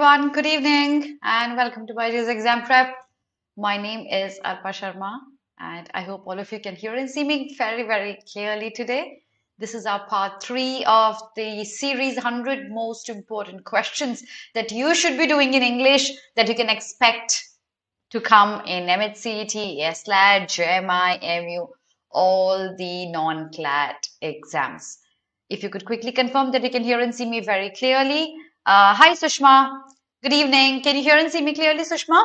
everyone, good evening and welcome to BYJU'S Exam Prep. My name is Alpa Sharma and I hope all of you can hear and see me very clearly today. This is our part 3 of the series 100 most important questions that you should be doing in English that you can expect to come in MH-CET, SLAT, JMI, MU, all the non-CLAT exams. If you could quickly confirm that you can hear and see me very clearly. Hi, Sushma. Good evening. Can you hear and see me clearly, Sushma?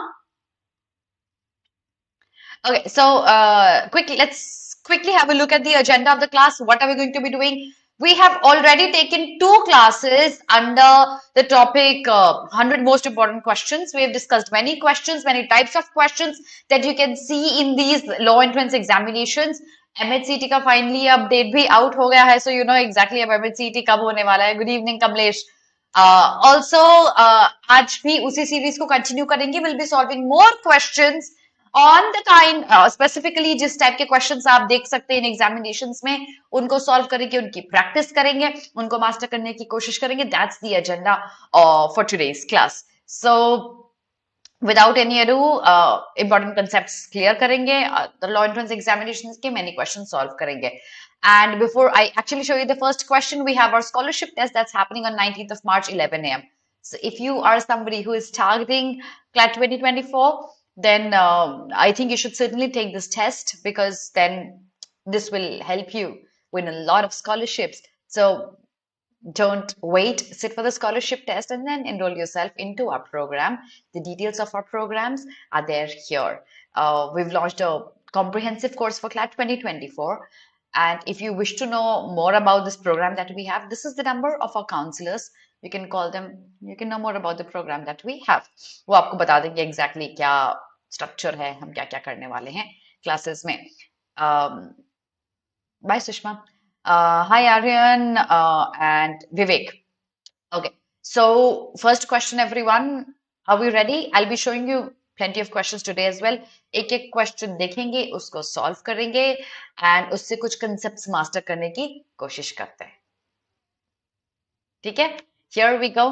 Okay, so let's quickly have a look at the agenda of the class. What are we going to be doing? We have already taken 2 classes under the topic 100 most important questions. We have discussed many questions, many types of questions that you can see in these law entrance examinations. MHCET का finally update भी out हो गया है, so you know exactly अब MHCET कब होने वाला है. Good evening, Kamlesh. Also, आज भी उसी series को continue करेंगे. We'll be solving more questions on the kind specifically जिस टाइप के क्वेश्चंस आप देख सकते हैं इन एग्जामिनेशंस में उनको सॉल्व करेंगे उनकी प्रैक्टिस करेंगे उनको मास्टर करने की कोशिश करेंगे that's the agenda for today's class so without any ado important concepts clear करेंगे द लॉ एंट्रेंस एग्जामिनेशंस के मेनी क्वेश्चन सॉल्व करेंगे and before I actually show you the first question we have our scholarship test that's happening on 19th of March 11 a.m. so if you are somebody who is targeting CLAT 2024 then I think you should certainly take this test because then this will help you win a lot of scholarships. So don't wait, sit for the scholarship test and then enroll yourself into our program. The details of our programs are there here. We've launched a comprehensive course for CLAT 2024. And if you wish to know more about this program that we have, this is the number of our counselors. You can call them, you can know more about the program that we have. वो आपको बता देंगे exactly क्या structure है, हम क्या क्या करने वाले हैं classes में. Bye Sushma. Hi Aryan and Vivek. Okay, so first question everyone. Are we ready? I'll be showing you plenty of questions today as well. एक एक क्वेश्चन देखेंगे उसको सॉल्व करेंगे एंड उससे कुछ कंसेप्ट्स मास्टर करने की कोशिश करते हैं ठीक है here we go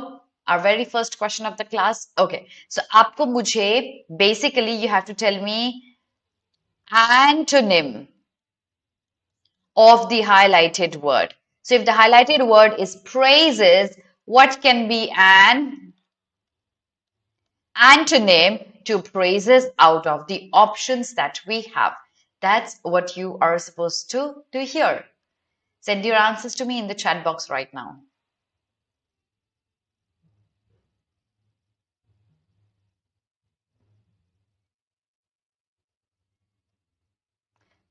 our very first question of the class okay so आपको मुझे basically you have to tell me antonym of the highlighted word so if the highlighted word is praises what can be an antonym to praises out of the options that we have. That's what you are supposed to do here. Send your answers to me in the chat box right now.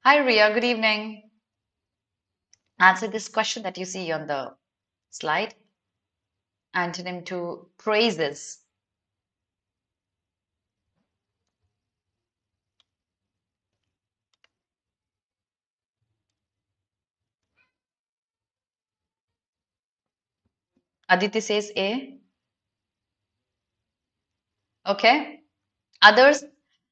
Hi Ria, good evening. Answer this question that you see on the slide. Antonym to praises. Aditi says A. Okay. Others?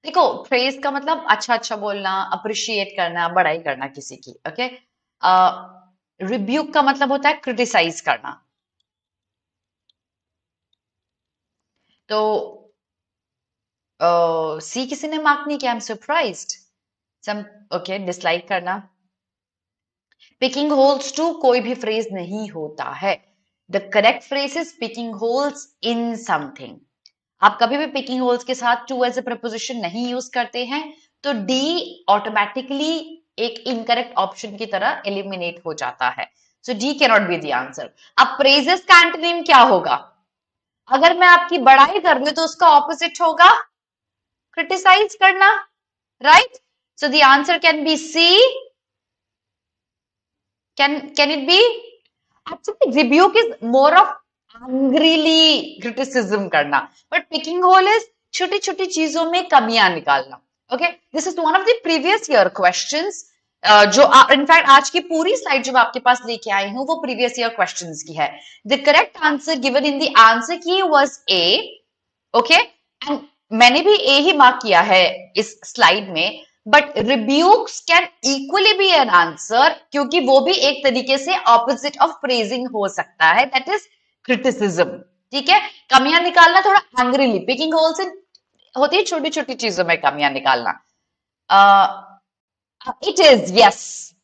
देखो praise का मतलब अच्छा अच्छा बोलना appreciate करना बड़ाई करना किसी की okay rebuke का मतलब होता है criticize करना तो C किसी ने मार्क नहीं किया I'm surprised some okay dislike करना picking holes to कोई भी phrase नहीं होता है the correct phrase is picking holes in something आप कभी भी picking holes के साथ to as a preposition नहीं यूज करते हैं तो D automatically एक incorrect option की तरह eliminate हो जाता है so D cannot be the answer अब praises का antonym क्या होगा अगर मैं आपकी बड़ाई कर रही हूं तो उसका opposite होगा criticize करना right so the answer can be C can it be actually rebuke is more of angrily criticism करना but picking hole is छोटी छोटी चीजों में कमियां निकालना okay this is one of the previous year questions जो in fact आज की पूरी स्लाइड जो आपके पास लेके आई हूं वो प्रीवियस ईयर क्वेश्चंस की है the correct answer given in the answer की वाज ए ओके एंड मैंने भी ए ही मार्क किया है इस स्लाइड में but rebukes can equally be an answer क्योंकि वो भी एक तरीके से ऑपोजिट ऑफ प्रेजिंग हो सकता है दैट इज क्रिटिसिज्म ठीक है, कमियां निकालना थोड़ा एंग्रीली, पिकिंग होल्स इन होती है छोटी छोटी चीजों में कमियां निकालना. It is, yes.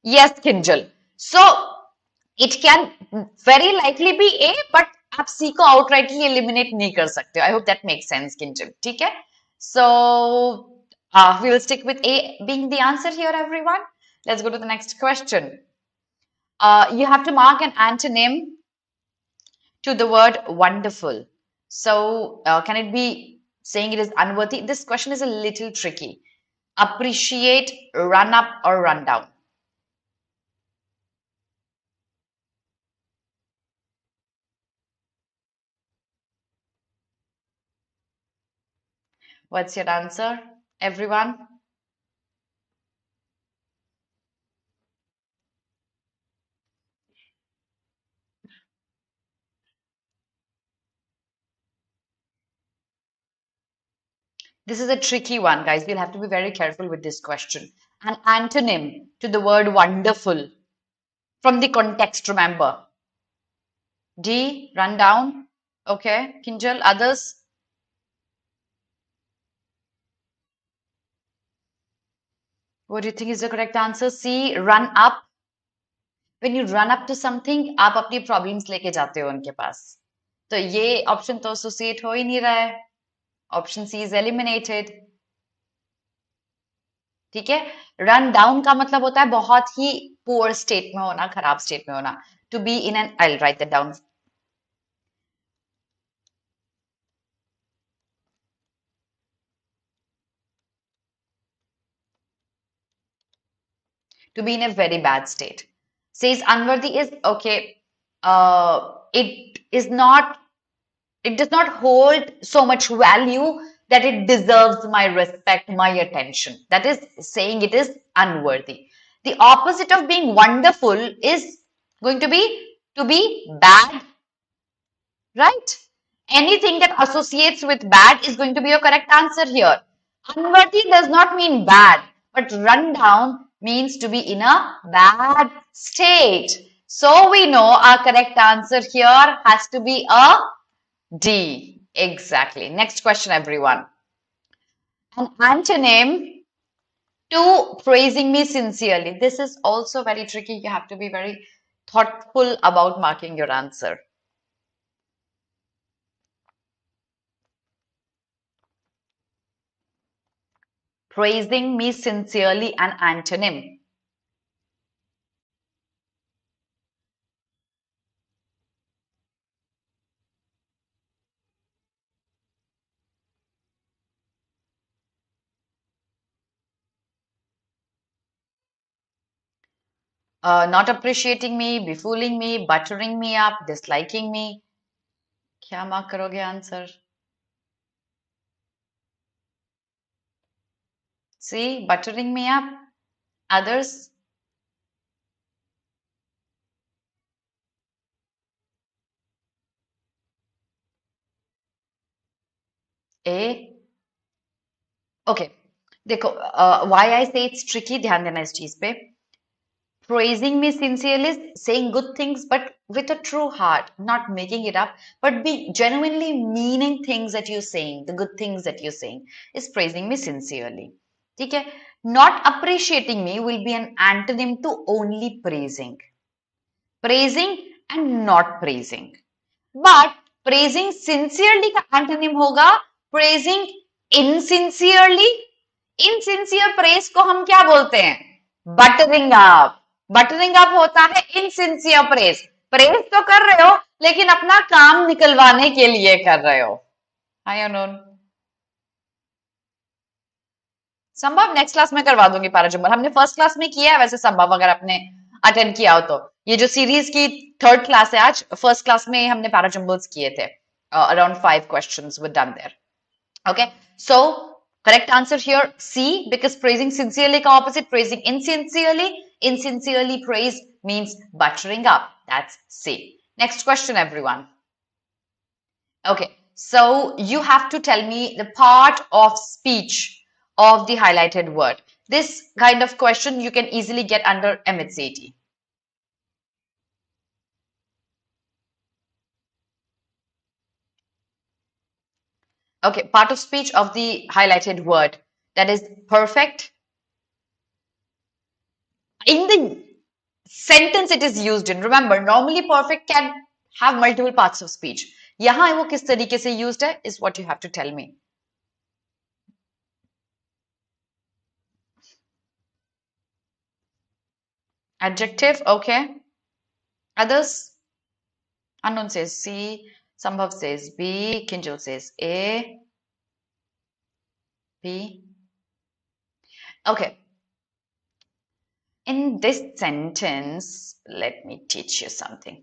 Yes, Kinjal. So, it can very likely be A, but आप C को outrightly eliminate नहीं कर सकते. I hope that makes sense, Kinjal. ठीक है? So, we will stick with A being the answer here, everyone. Let's go to the next question. You have to mark an antonym to the word wonderful. So, can it be saying it is unworthy? This question is a little tricky. Appreciate, run up, or run down. What's your answer, everyone? This is a tricky one, guys. We'll have to be very careful with this question. An antonym to the word wonderful from the context, remember. D, run down. Okay, Kinjal, others? What do you think is the correct answer? C, run up. When you run up to something, आप अपनी problems लेके जाते हो उनके पास. तो ये option तो associate हो ही नहीं रहा है. Option C is eliminated. ठीक है, रन डाउन का मतलब होता है बहुत ही पुअर स्टेट में होना, खराब स्टेट में होना. To be in an, I will write that down. To be in a very bad state. Says unworthy is okay. It is not. It does not hold so much value that it deserves my respect, my attention. That is saying it is unworthy. The opposite of being wonderful is going to be bad, right? Anything that associates with bad is going to be your correct answer here. Unworthy does not mean bad, but run down means to be in a bad state. So we know our correct answer here has to be a D. Exactly. Next question, everyone. An antonym to praising me sincerely. This is also very tricky. You have to be very thoughtful about marking your answer. Praising me sincerely, an antonym. Not appreciating me, befooling me, buttering me up, disliking me. क्या mark करोगे answer? See, buttering me up. Others? A. Okay. देखो, why I say it's tricky, ध्यान देना इस चीज पे. Praising me sincerely is saying good things, but with a true heart, not making it up, but be genuinely meaning things that you're saying, the good things that you're saying, is praising me sincerely. Okay? Not appreciating me will be an antonym to only praising. Praising and not praising. But praising sincerely का antonym होगा praising insincerely. Insincere praise को हम क्या बोलते हैं? Buttering up. Buttering up होता है insincere praise. Praise तो कर रहे हो, लेकिन अपना काम निकलवाने के लिए कर रहे हो. Hi Anun. संभव नेक्स्ट क्लास में करवा दूंगी पैराजम्बल. हमने फर्स्ट क्लास में किया है वैसे संभव, अगर आपने अटेंड किया हो तो. ये जो सीरीज की थर्ड क्लास है आज, फर्स्ट क्लास में हमने पैराजम्बल्स किए थे. Around 5 questions were done there. Okay, so correct answer here C, because praising sincerely का opposite praising insincerely. Insincerely praise means buttering up. That's C. Next question, everyone. Okay, so you have to tell me the part of speech of the highlighted word. This kind of question you can easily get under MH-CET. Okay, part of speech of the highlighted word. That is perfect. In the sentence it is used in. Remember, normally perfect can have multiple parts of speech. यहाँ वो किस तरीके से used है is what you have to tell me. Adjective, okay. Others? Unknown says C, Sambhav says B, Kinjal says A, B. Okay. In this sentence, let me teach you something.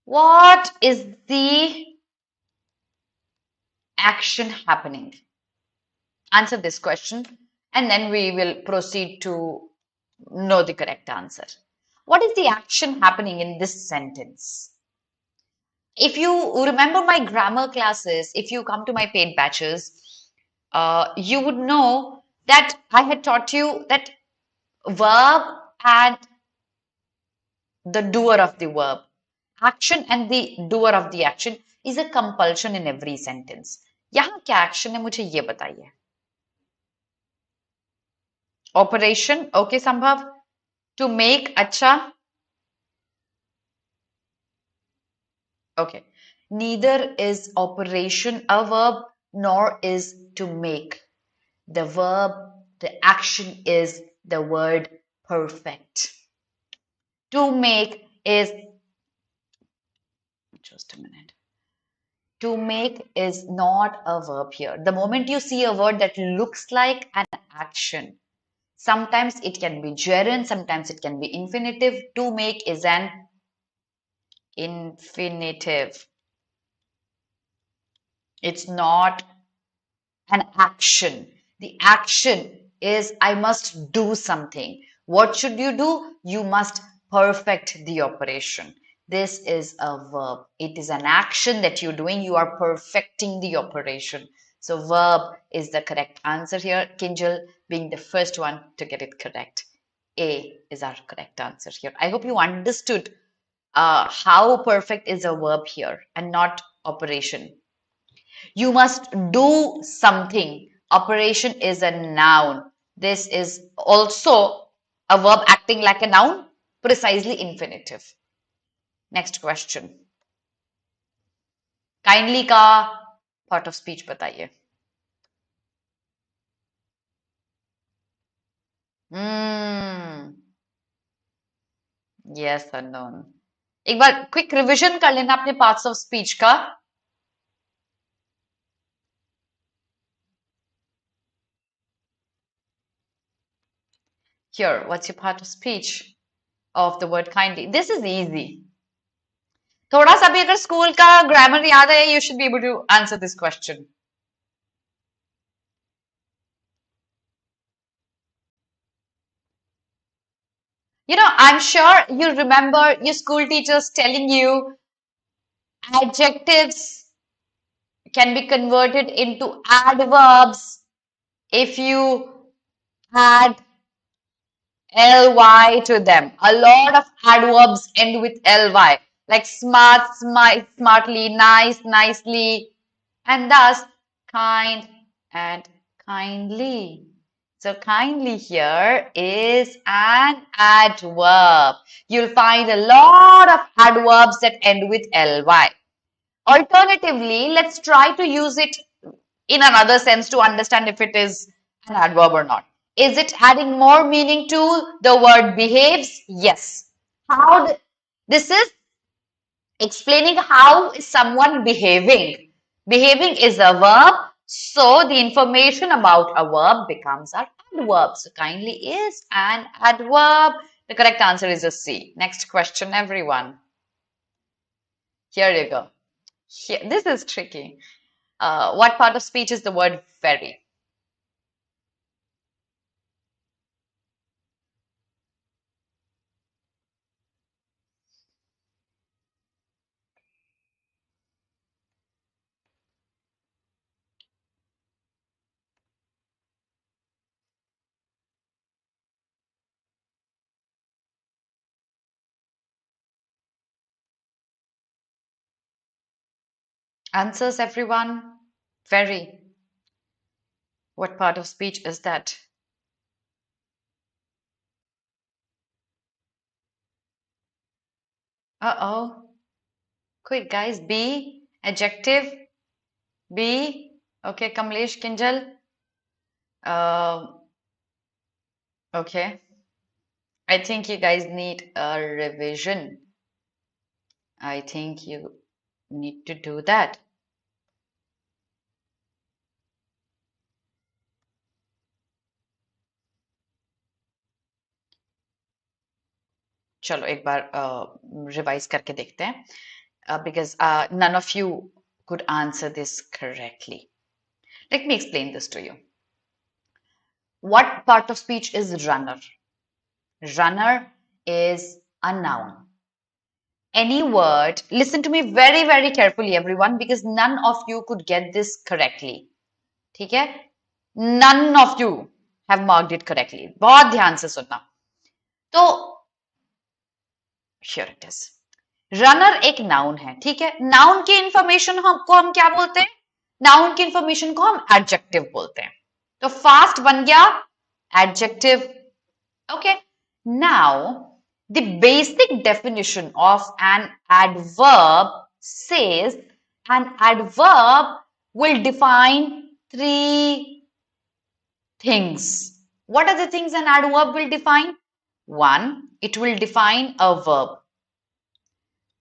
What is the action happening? Answer this question and then we will proceed to know the correct answer. What is the action happening in this sentence? If you remember my grammar classes, if you come to my paid batches, you would know that I had taught you that verb and the doer of the verb, action and the doer of the action is a compulsion in every sentence. यहाँ क्या action है मुझे ये बताइए. Operation, okay Sambhav. To make, अच्छा. Okay. Neither is operation a verb nor is to make. The verb, the action is the word perfect. To make is, just a minute. To make is not a verb here. The moment you see a word that looks like an action, sometimes it can be gerund, sometimes it can be infinitive. To make is an infinitive. It's not an action. The action is I must do something. What should you do? You must perfect the operation. This is a verb. It is an action that you're doing. You are perfecting the operation. So verb is the correct answer here. Kinjal being the first one to get it correct. A is our correct answer here. I hope you understood how perfect is a verb here and not operation. You must do something. Operation is a noun. This is also a verb acting like a noun, precisely infinitive. Next question. Kindly का part of speech बताइए. Yes or no? एक बार quick revision कर लेना अपने parts of speech का. Here, what's your part of speech of the word kindly? This is easy. थोड़ा सा भी अगर स्कूल का ग्रामर याद है, you should be able to answer this question. You know, I'm sure you remember your school teachers telling you adjectives can be converted into adverbs if you add ly to them. A lot of adverbs end with ly, like smart, smartly, nice, nicely, and thus kind and kindly. So kindly here is an adverb. You'll find a lot of adverbs that end with ly. Alternatively, let's try to use it in another sense to understand if it is an adverb or not. Is it adding more meaning to the word behaves? Yes. This is explaining how is someone behaving. Behaving is a verb, so the information about a verb becomes an adverb. So kindly is an adverb. The correct answer is a C. Next question, everyone. Here you go. Here, this is tricky. What part of speech is the word very? Answers, everyone? Very. What part of speech is that? Uh-oh. Quick, guys. B. Adjective. B. Okay, Kamlesh, Kinjal. Okay. I think you guys need a revision. I think you need to do that. चलो एक बार revise करके देखते हैं because none of you could answer this correctly. Let me explain this to you. What part of speech is runner? Runner is a noun. Any word, listen to me very, very carefully, everyone, because none of you could get this correctly. ठीक है? None of you have marked it correctly. बहुत ध्यान से सुनना. तो here it is. Runner एक noun है, ठीक है. नाउन की इंफॉर्मेशन हम क्या बोलते हैं? नाउन की इंफॉर्मेशन को हम एडजेक्टिव बोलते हैं. तो फास्ट बन गया adjective. Okay. Now the basic definition of an adverb says an adverb will define three things. What are the things an adverb will define? One, it will define a verb.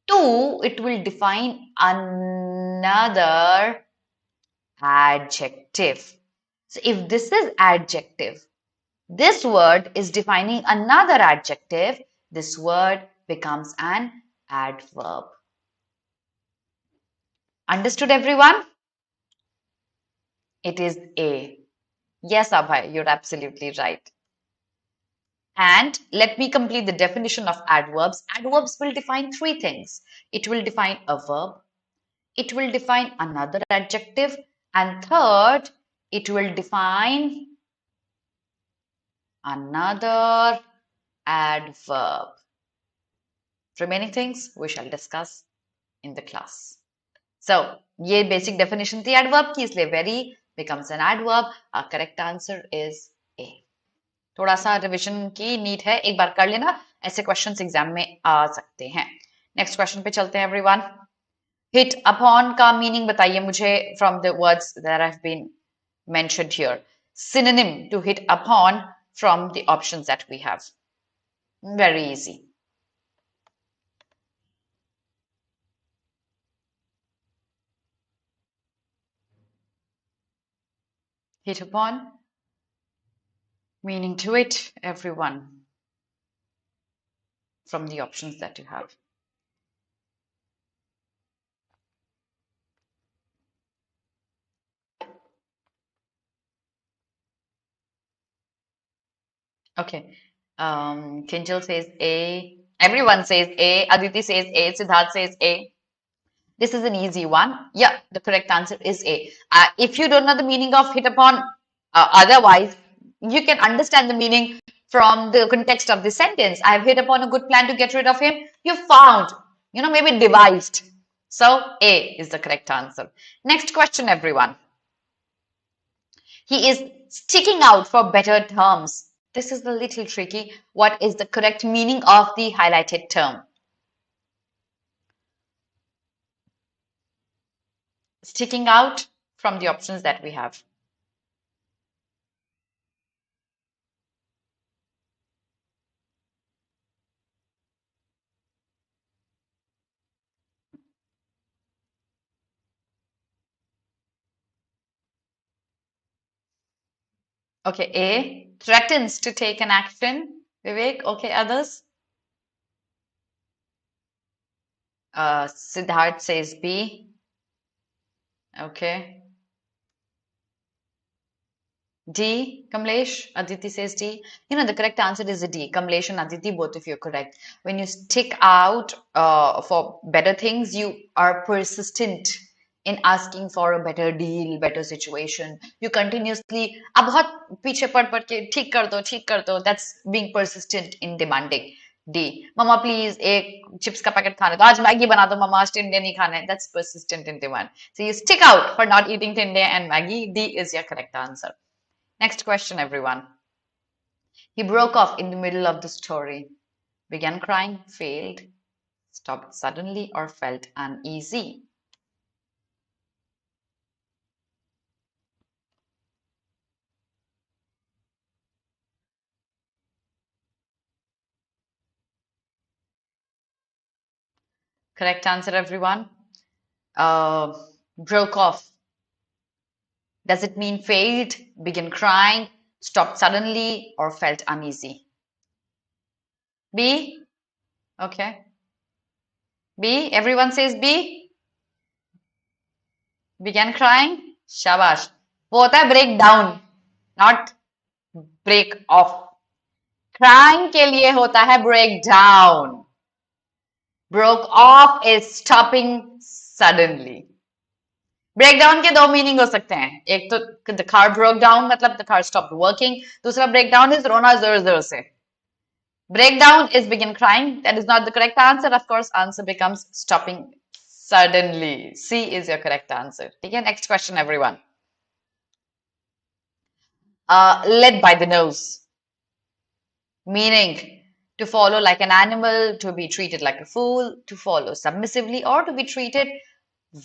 Two, it will define another adjective. So if this is adjective, this word is defining another adjective, this word becomes an adverb. Understood, everyone? It is A. Yes, Abhay, you're absolutely right. And let me complete the definition of adverbs. Adverbs will define three things. It will define a verb, it will define another adjective, and third, it will define another adverb. Remaining things we shall discuss in the class. So, ये basic definition थी adverb की, इसलिए very becomes an adverb. Our correct answer is A. थोड़ा सा revision की need है, एक बार कर लेना, ऐसे क्वेश्चंस एग्जाम में आ सकते हैं. नेक्स्ट क्वेश्चन पे चलते हैं एवरीवन. हिट अपॉन का मीनिंग बताइए मुझे from the words that have been mentioned here. Synonym to hit upon from the options that we have. Very easy. Hit upon, meaning to it, everyone, from the options that you have. Okay. Kinjal says A. Everyone says A. Aditi says A. Siddharth says A. This is an easy one. Yeah, the correct answer is A. If you don't know the meaning of hit upon, otherwise, you can understand the meaning from the context of the sentence. I have hit upon a good plan to get rid of him. You found, maybe devised. So, A is the correct answer. Next question, everyone. He is sticking out for better terms. This is a little tricky. What is the correct meaning of the highlighted term? Sticking out from the options that we have. Okay, A, threatens to take an action. Vivek, okay, others? Siddharth says B. Okay. D, Kamlesh, Aditi says D. The correct answer is a D. Kamlesh and Aditi, both of you are correct. When you stick out for better things, you are persistent in asking for a better deal, better situation. You continuously, अब बहुत पीछे पड़ के ठीक कर दो, that's being persistent in demanding. D. Mama please एक chips का पैकेट खाने दो, आज मैगी बना दो मम्मा, आज टिंडे नहीं खाने. That's persistent in demand. So you stick out for not eating टिंडे and Maggie. D is your correct answer. Next question, everyone. He broke off in the middle of the story, began crying, failed, stopped suddenly, or felt uneasy. Correct answer, everyone. Broke off. Does it mean failed, began crying, stopped suddenly, or felt uneasy? B? Okay. B? Everyone says B? Began crying? Shabash. वो होता है break down, not break off. Crying के लिए होता है break down. Broke off is stopping suddenly. Breakdown के दो meaning हो सकते हैं. एक तो the car broke down मतलब the car stopped working. दूसरा breakdown is रोना जोर जोर से. Breakdown is begin crying. That is not the correct answer. Of course, answer becomes stopping suddenly. C is your correct answer. Okay, next question, everyone. Led by the nose. Meaning to follow like an animal, to be treated like a fool, to follow submissively, or to be treated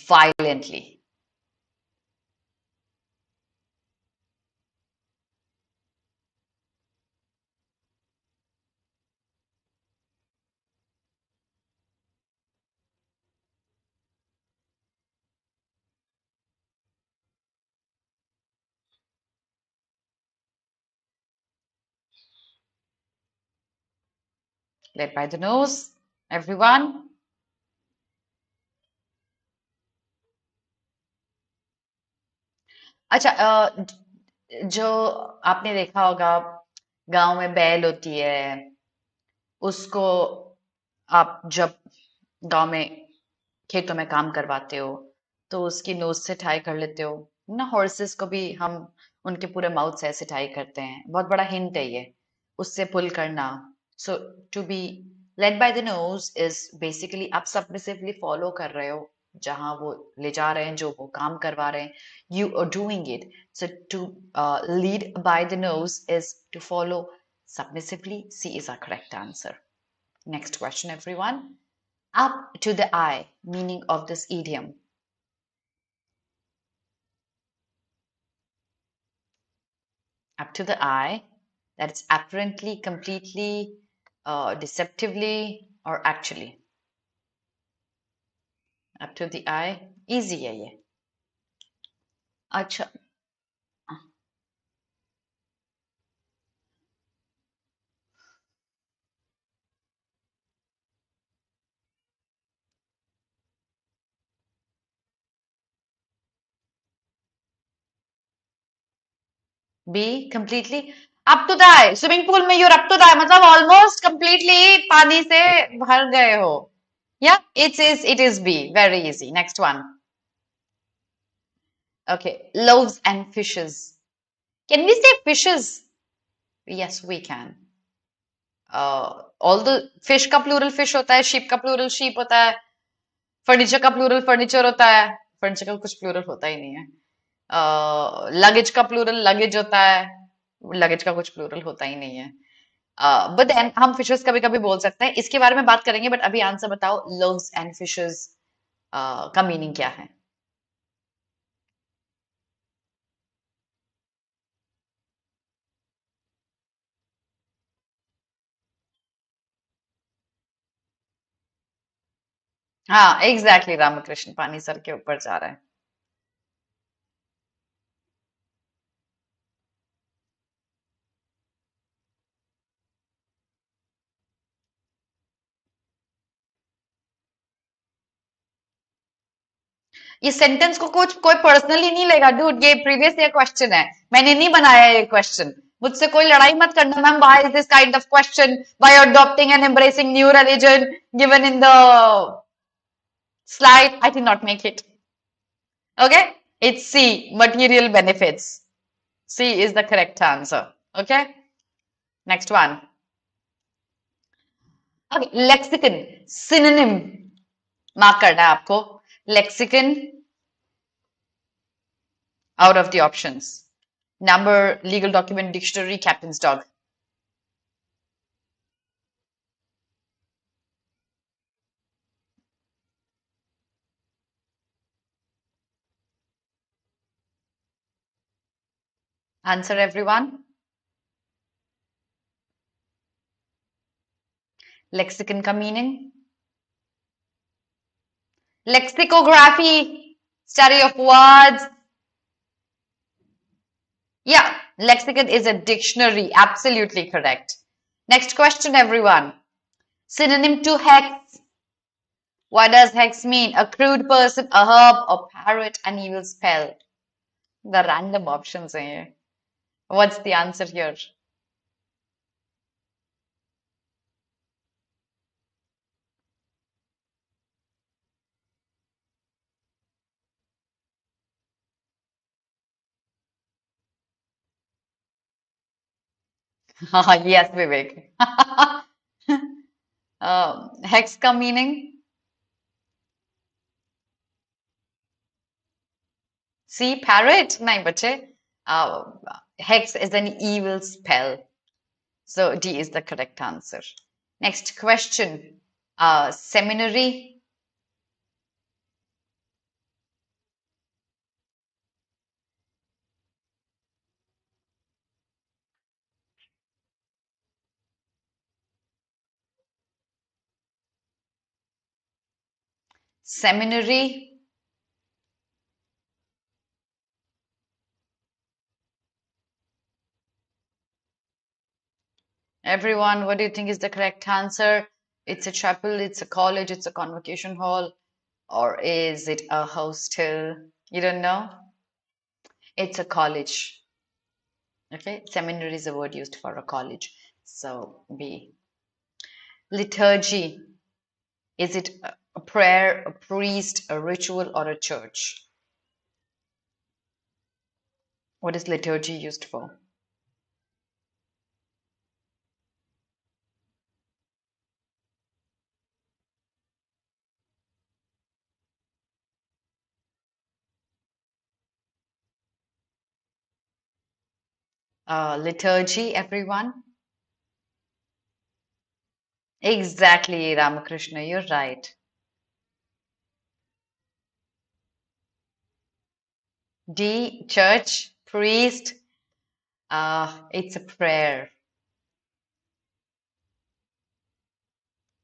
violently. Led by the nose, everyone. अच्छा, जो आपने देखा होगा गांव में बैल होती है, उसको आप जब गांव में खेतों में काम करवाते हो तो उसकी नोज से टाई कर लेते हो ना. हॉर्सेस को भी हम उनके पूरे माउथ से ऐसे टाई करते हैं. बहुत बड़ा हिंट है ये, उससे पुल करना. So to be led by the nose is basically आप सबमिसिवली फॉलो कर रहे हो जहां वो ले जा रहे हैं, जो वो काम करवा रहे हैं. You are doing it. So to lead by the nose is to follow submissively. C is our correct answer. Next question, everyone. Up to the eye, meaning of this idiom. Up to the eye, that's apparently, completely, deceptively, or actually. Up to the eye, easy है ये. अच्छा, B completely. Up to the eye, swimming pool में you're up to the eye मतलब almost completely पानी से भर गए हो. Yeah, it is B. Very easy. Next one. Okay, loaves and fishes. Can we say fishes? Yes, we can. All the fish का plural fish होता है, sheep का प्लूरल शीप होता है, फर्नीचर का प्लूरल फर्नीचर होता है. फर्नीचर का कुछ प्लूरल होता ही नहीं है. लगेज का प्लूरल लगेज होता है, लगेज का कुछ प्लूरल होता ही नहीं है. बट देन हम फिशेस कभी कभी बोल सकते हैं. इसके बारे में बात करेंगे, बट अभी आंसर बताओ. लोव्स एंड फिशेस का मीनिंग क्या है? हाँ एग्जैक्टली, रामकृष्ण पानी सर के ऊपर जा रहा है. ये सेंटेंस को कुछ कोई पर्सनली नहीं लेगा डूड. ये प्रीवियस ईयर क्वेश्चन है, मैंने नहीं बनाया ये क्वेश्चन. मुझसे कोई लड़ाई मत करना ma'am. Why is this kind of question? By adopting and embracing new religion given in the slide. I did not make it. Okay, it's C, material benefits. C is the correct answer. Okay, next one. Okay, lexicon, synonym mark करना है आपको. Lexicon out of the options. Number, legal document, dictionary, captain's dog. Answer everyone. Lexicon का meaning? Lexicography, study of words. Yeah, lexicon is a dictionary. Absolutely correct. Next question, everyone. Synonym to hex. What does hex mean? A crude person, a herb, a parrot, an evil spell. The random options are here. What's the answer here? Yes, Vivek. Hex का meaning? See, parrot? नहीं बच्चे. Hex is an evil spell. So D is the correct answer. Next question. Seminary. Seminary. Everyone, what do you think is the correct answer? It's a chapel, it's a college, it's a convocation hall, or is it a hostel? You don't know? It's a college. Okay, seminary is a word used for a college. So B. Liturgy. Is it a prayer, a priest, a ritual, or a church? What is liturgy used for? Liturgy, everyone? Exactly, Ramakrishna, you're right. D, church, priest, it's a prayer.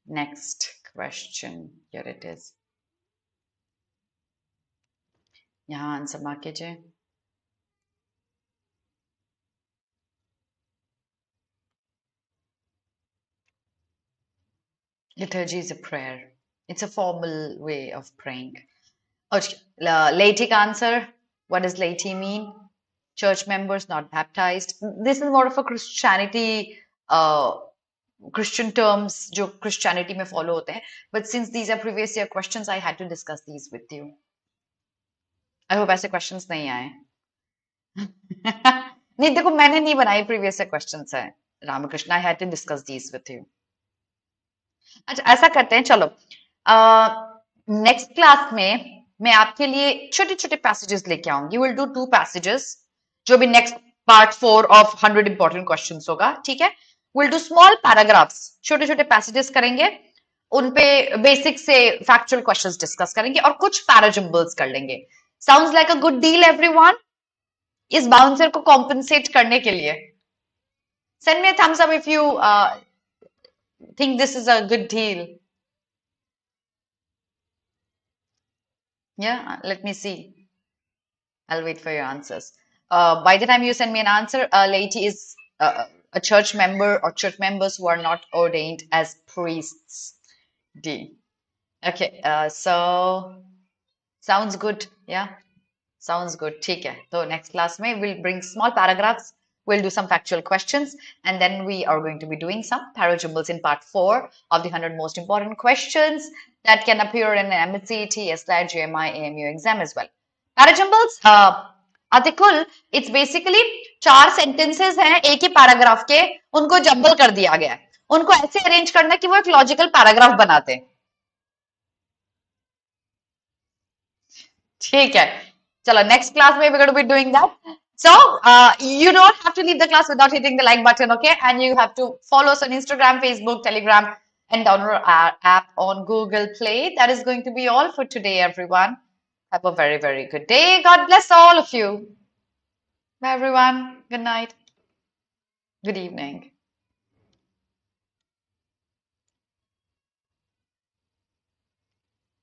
Next question, here it is. यहाँ answer mark कीजिए. Liturgy is a prayer. It's a formal way of praying. Okay, laity answer. What does laity mean? Church members not baptized. This is more of a Christianity, Christian terms जो Christianity में follow होते हैं. But since these are previous year questions, I had to discuss these with you. I hope ऐसे questions नहीं आए. नहीं देखो मैंने नहीं बनाई previous year questions है. Ramakrishna, I had to discuss these with you. अच्छा ऐसा करते हैं चलो नेक्स्ट क्लास में मैं आपके लिए छोटे छोटे पैसेजेस लेके आऊंगी विल डू 2 पैसेजेस जो भी next part 4 of 100 important questions होगा ठीक है विल डू स्मॉल पैराग्राफ्स छोटे छोटे पैसेजेस करेंगे उन पे बेसिक से फैक्चुअल क्वेश्चंस डिस्कस करेंगे और कुछ पैराजिम्बल्स कर लेंगे sounds like a good deal everyone इस बाउंसर को कॉम्पनसेट करने के लिए send me a thumbs up if you think this is a good deal. Yeah, let me see. I'll wait for your answers. By the time you send me an answer, a lady is a church member or church members who are not ordained as priests. D. Okay, so sounds good. Yeah, sounds good. ठीक है. So next class में we'll bring small paragraphs. We'll do some factual questions and then we are going to be doing some parajumbles in part 4 of the 100 most important questions that can appear in an MH-CET, SLAT, GMI, AMU exam as well. Parajumbles, Atikul, it's basically 4 sentences हैं एक ही paragraph के उनको jumble कर दिया गया है उनको ऐसे अरेंज करना है कि वो एक लॉजिकल पैराग्राफ बनाते. ठीक है. चलो, next class में we're going to be doing that. So, you don't have to leave the class without hitting the like button, okay? And you have to follow us on Instagram, Facebook, Telegram, and download our app on Google Play. That is going to be all for today, everyone. Have a very, very good day. God bless all of you. Bye, everyone. Good night. Good evening.